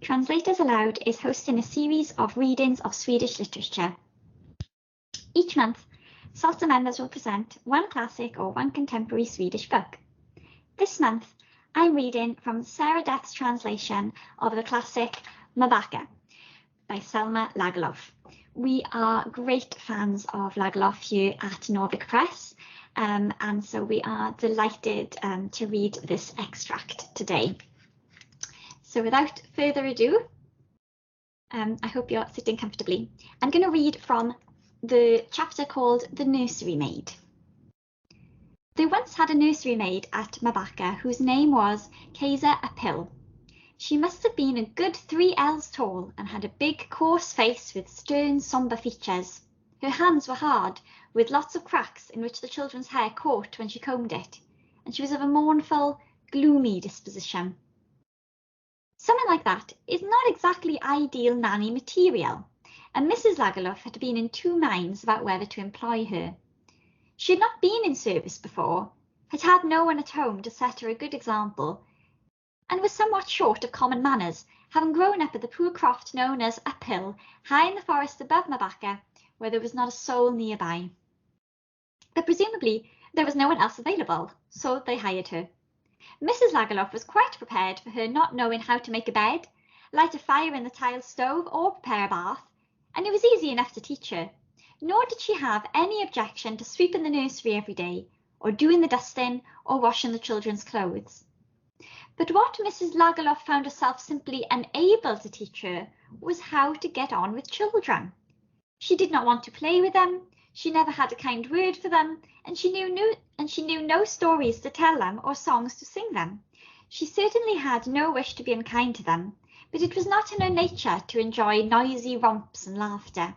Translators Aloud is hosting a series of readings of Swedish literature. Each month, SALTA members will present one classic or one contemporary Swedish book. This month, I'm reading from Sarah Death's translation of the classic Mårbacka by Selma Lagerlöf. We are great fans of Lagerlöf here at Norvik Press, and so we are delighted to read this extract today. So without further ado, I hope you're sitting comfortably. I'm going to read from the chapter called The Nursery Maid. They once had a nursery maid at Mårbacka whose name was Guise. She must have been a good 3 ells tall and had a big coarse face with stern sombre features. Her hands were hard, with lots of cracks in which the children's hair caught when she combed it, and she was of a mournful, gloomy disposition. Someone like that is not exactly ideal nanny material, and Mrs. Lagerlöf had been in 2 minds about whether to employ her. She had not been in service before, had had no one at home to set her a good example, and was somewhat short of common manners, having grown up at the poor croft known as Uphill, high in the forest above Mårbacka, where there was not a soul nearby. But presumably there was no one else available, so they hired her. Mrs. Lagerlöf was quite prepared for her not knowing how to make a bed, light a fire in the tiled stove, or prepare a bath, and it was easy enough to teach her, nor did she have any objection to sweeping the nursery every day, or doing the dusting, or washing the children's clothes. But what Mrs. Lagerlöf found herself simply unable to teach her was how to get on with children. She did not want to play with them, she never had a kind word for them, and she knew no stories to tell them or songs to sing them. She certainly had no wish to be unkind to them, but it was not in her nature to enjoy noisy romps and laughter.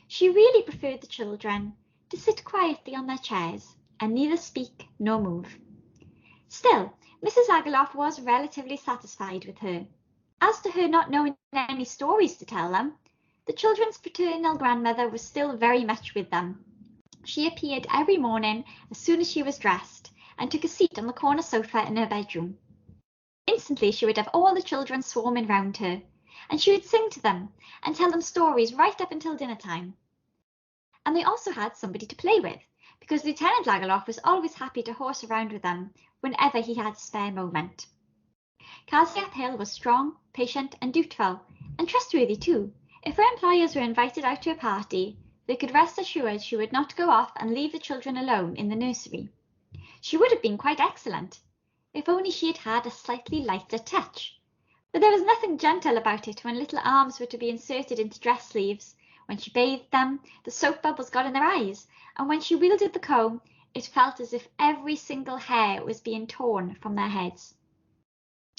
She really preferred the children to sit quietly on their chairs and neither speak nor move. Still, Mrs. Lagerlöf was relatively satisfied with her. As to her not knowing any stories to tell them, the children's paternal grandmother was still very much with them. She appeared every morning as soon as she was dressed and took a seat on the corner sofa in her bedroom. Instantly she would have all the children swarming round her, and she would sing to them and tell them stories right up until dinner time. And they also had somebody to play with, because Lieutenant Lagerlöf was always happy to horse around with them whenever he had a spare moment. Guise was strong, patient and dutiful, and trustworthy too. If her employers were invited out to a party, they could rest assured she would not go off and leave the children alone in the nursery. She would have been quite excellent, if only she had had a slightly lighter touch. But there was nothing gentle about it when little arms were to be inserted into dress sleeves. When she bathed them, the soap bubbles got in their eyes, and when she wielded the comb, it felt as if every single hair was being torn from their heads.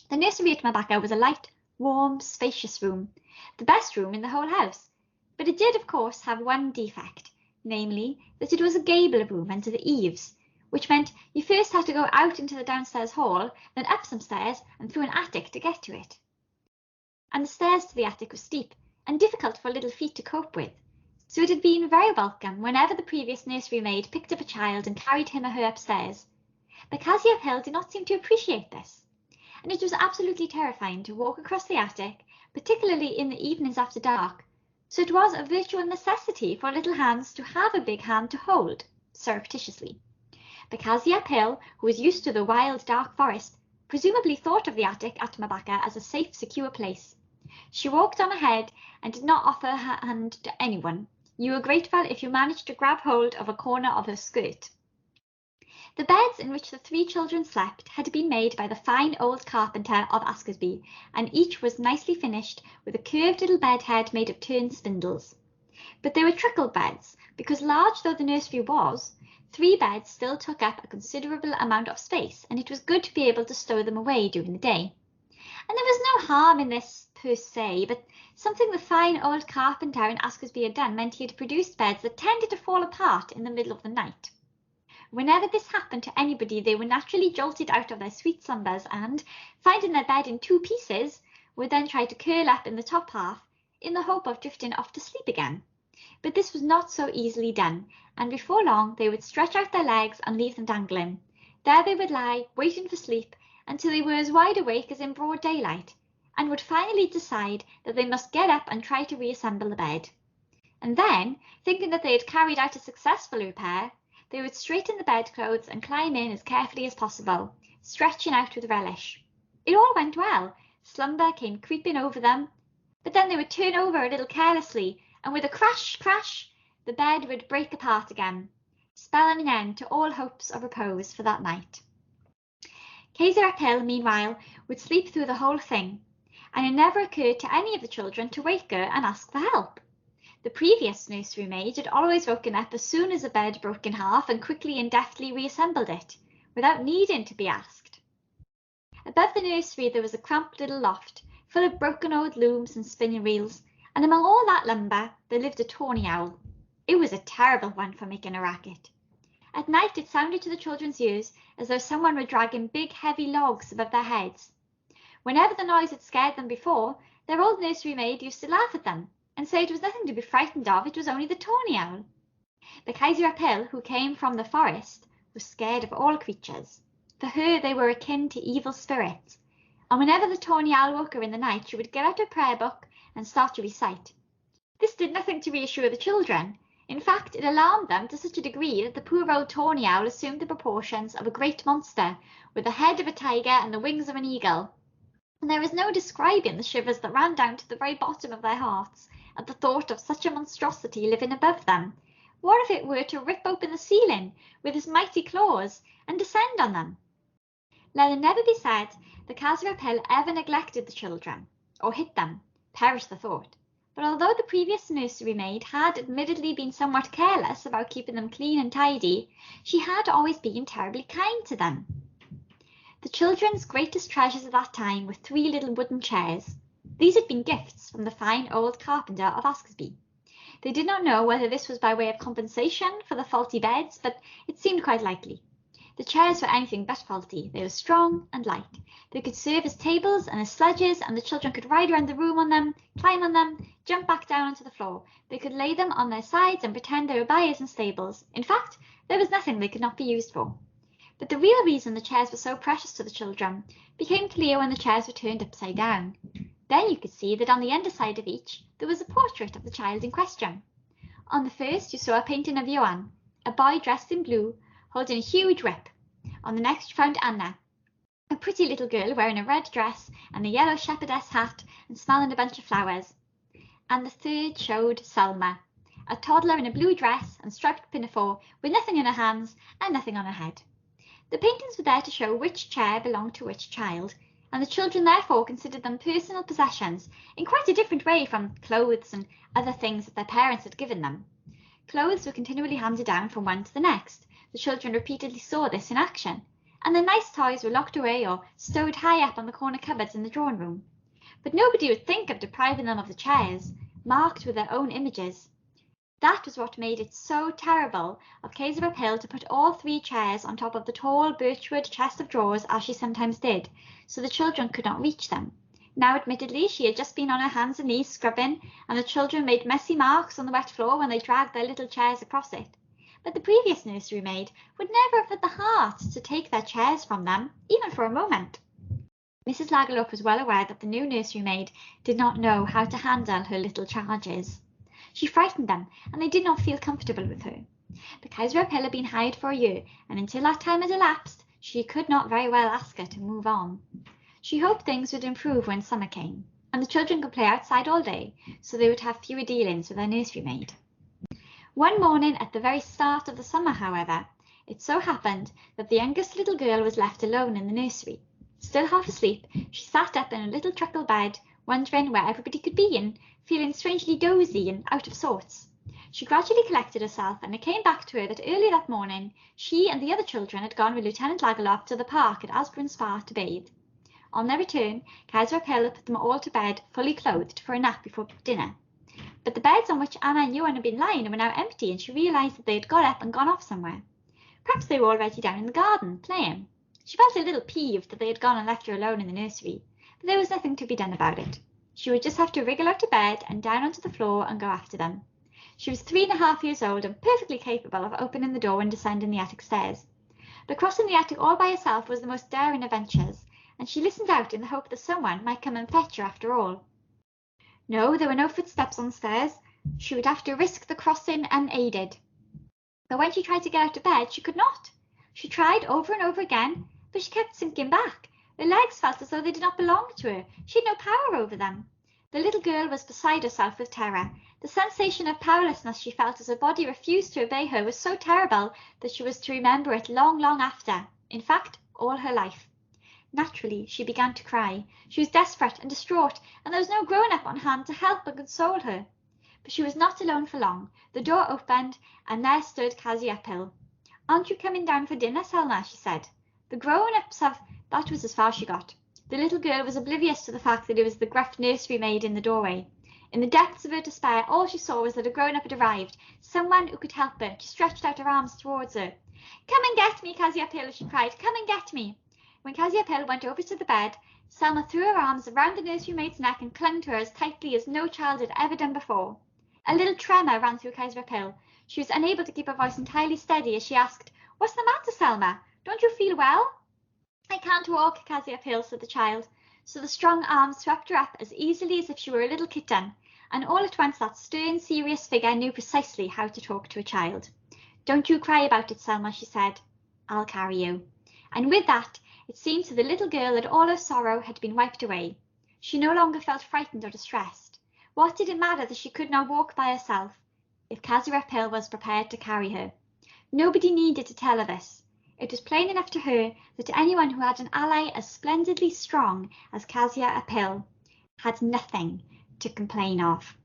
The nursery at Mårbacka was a light, warm, spacious room, the best room in the whole house, but it did of course have one defect, namely that it was a gable room under the eaves, which meant you first had to go out into the downstairs hall, then up some stairs and through an attic to get to it. And the stairs to the attic were steep and difficult for little feet to cope with, so it had been very welcome whenever the previous nursery maid picked up a child and carried him or her upstairs. But Guise did not seem to appreciate this, and it was absolutely terrifying to walk across the attic, particularly in the evenings after dark, so it was a virtual necessity for little hands to have a big hand to hold, surreptitiously. But Guise, who was used to the wild, dark forest, presumably thought of the attic at Mårbacka as a safe, secure place. She walked on ahead and did not offer her hand to anyone. You were grateful if you managed to grab hold of a corner of her skirt. The beds in which the 3 children slept had been made by the fine old carpenter of Askersby, and each was nicely finished with a curved little bed head made of turned spindles. But they were truckle beds, because large though the nursery was, 3 beds still took up a considerable amount of space, and it was good to be able to stow them away during the day. And there was no harm in this per se, but something the fine old carpenter in Askersby had done meant he had produced beds that tended to fall apart in the middle of the night. Whenever this happened to anybody, they were naturally jolted out of their sweet slumbers and, finding their bed in 2 pieces, would then try to curl up in the top half in the hope of drifting off to sleep again. But this was not so easily done, and before long they would stretch out their legs and leave them dangling. There they would lie, waiting for sleep, until they were as wide awake as in broad daylight, and would finally decide that they must get up and try to reassemble the bed. And then, thinking that they had carried out a successful repair, they would straighten the bedclothes and climb in as carefully as possible, stretching out with relish. It all went well. Slumber came creeping over them, but then they would turn over a little carelessly, and with a crash, crash, the bed would break apart again, spelling an end to all hopes of repose for that night. Kaiser Appel, meanwhile, would sleep through the whole thing, and it never occurred to any of the children to wake her and ask for help. The previous nursery maid had always woken up as soon as the bed broke in half and quickly and deftly reassembled it, without needing to be asked. Above the nursery there was a cramped little loft, full of broken old looms and spinning reels, and among all that lumber there lived a tawny owl. It was a terrible one for making a racket. At night it sounded to the children's ears as though someone were dragging big heavy logs above their heads. Whenever the noise had scared them before, their old nursery maid used to laugh at them and say it was nothing to be frightened of, it was only the tawny owl. The Kaiser Appel, who came from the forest, was scared of all creatures. For her they were akin to evil spirits, and whenever the tawny owl woke her in the night, she would get out her prayer book and start to recite. This did nothing to reassure the children. In fact, it alarmed them to such a degree that the poor old tawny owl assumed the proportions of a great monster, with the head of a tiger and the wings of an eagle. And there is no describing the shivers that ran down to the very bottom of their hearts at the thought of such a monstrosity living above them. What if it were to rip open the ceiling with his mighty claws and descend on them? Let it never be said that Kaiser Appel ever neglected the children, or hit them, perish the thought. But although the previous nursery maid had admittedly been somewhat careless about keeping them clean and tidy, she had always been terribly kind to them. The children's greatest treasures at that time were 3 little wooden chairs. These had been gifts from the fine old carpenter of Askersby. They did not know whether this was by way of compensation for the faulty beds, but it seemed quite likely. The chairs were anything but faulty. They were strong and light. They could serve as tables and as sledges, and the children could ride around the room on them, climb on them, jump back down onto the floor. They could lay them on their sides and pretend they were buyers in stables. In fact, there was nothing they could not be used for. But the real reason the chairs were so precious to the children became clear when the chairs were turned upside down. Then you could see that on the underside of each there was a portrait of the child in question. On the first you saw a painting of Johan, a boy dressed in blue, holding a huge whip. On the next you found Anna, a pretty little girl wearing a red dress and a yellow shepherdess hat and smelling a bunch of flowers. And the third showed Selma, a toddler in a blue dress and striped pinafore, with nothing in her hands and nothing on her head. The paintings were there to show which chair belonged to which child, and the children therefore considered them personal possessions in quite a different way from clothes and other things that their parents had given them. Clothes were continually handed down from one to the next. The children repeatedly saw this in action, and the nice toys were locked away or stowed high up on the corner cupboards in the drawing room. But nobody would think of depriving them of the chairs, marked with their own images. That was what made it so terrible of Kaiser Appel to put all 3 chairs on top of the tall birchwood chest of drawers, as she sometimes did, so the children could not reach them. Now, admittedly, she had just been on her hands and knees scrubbing, and the children made messy marks on the wet floor when they dragged their little chairs across it. But the previous nursery maid would never have had the heart to take their chairs from them, even for a moment. Mrs. Lagerlöf was well aware that the new nursery maid did not know how to handle her little charges. She frightened them, and they did not feel comfortable with her. The Kaiser Appel had been hired for a year, and until that time had elapsed, she could not very well ask her to move on. She hoped things would improve when summer came, and the children could play outside all day, so they would have fewer dealings with their nursery maid. One morning at the very start of the summer, however, it so happened that the youngest little girl was left alone in the nursery. Still half asleep, she sat up in a little truckle bed, wondering where everybody could be and feeling strangely dozy and out of sorts. She gradually collected herself, and it came back to her that early that morning she and the other children had gone with Lieutenant Lagerlöf to the park at Asbjörn Spa to bathe. On their return, Kaiser Appel had put them all to bed, fully clothed, for a nap before dinner. But the beds on which Anna and Johan had been lying were now empty, and she realised that they had got up and gone off somewhere. Perhaps they were already down in the garden, playing. She felt a little peeved that they had gone and left her alone in the nursery, but there was nothing to be done about it. She would just have to wriggle out of bed and down onto the floor and go after them. She was 3½ years old and perfectly capable of opening the door and descending the attic stairs. But crossing the attic all by herself was the most daring of ventures, and she listened out in the hope that someone might come and fetch her after all. No, there were no footsteps on the stairs. She would have to risk the crossing unaided. But when she tried to get out of bed, she could not. She tried over and over again, but she kept sinking back. Her legs felt as though they did not belong to her. She had no power over them. The little girl was beside herself with terror. The sensation of powerlessness she felt as her body refused to obey her was so terrible that she was to remember it long, long after. In fact, all her life. Naturally, she began to cry. She was desperate and distraught, and there was no grown-up on hand to help and console her. But she was not alone for long. The door opened, and there stood Casia Pill. "Aren't you coming down for dinner, Selma?" she said. "The grown-ups have—" That was as far she got. The little girl was oblivious to the fact that it was the gruff nursery maid in the doorway. In the depths of her despair, all she saw was that a grown-up had arrived, someone who could help her. She stretched out her arms towards her. "Come and get me, Casia Pill," she cried. "Come and get me." When Casia Pill went over to the bed, Selma threw her arms around the nursery maid's neck and clung to her as tightly as no child had ever done before. A little tremor ran through Casia Pill. She was unable to keep her voice entirely steady as she asked, "What's the matter, Selma? Don't you feel well?" "I can't walk, Casia Pill," said the child. So the strong arms swept her up as easily as if she were a little kitten, and all at once that stern, serious figure knew precisely how to talk to a child. "Don't you cry about it, Selma," she said. "I'll carry you." And with that, it seemed to the little girl that all her sorrow had been wiped away. She no longer felt frightened or distressed. What did it matter that she could not walk by herself, if Casia Pill was prepared to carry her? Nobody needed to tell her this. It was plain enough to her that anyone who had an ally as splendidly strong as Casia Pill had nothing to complain of.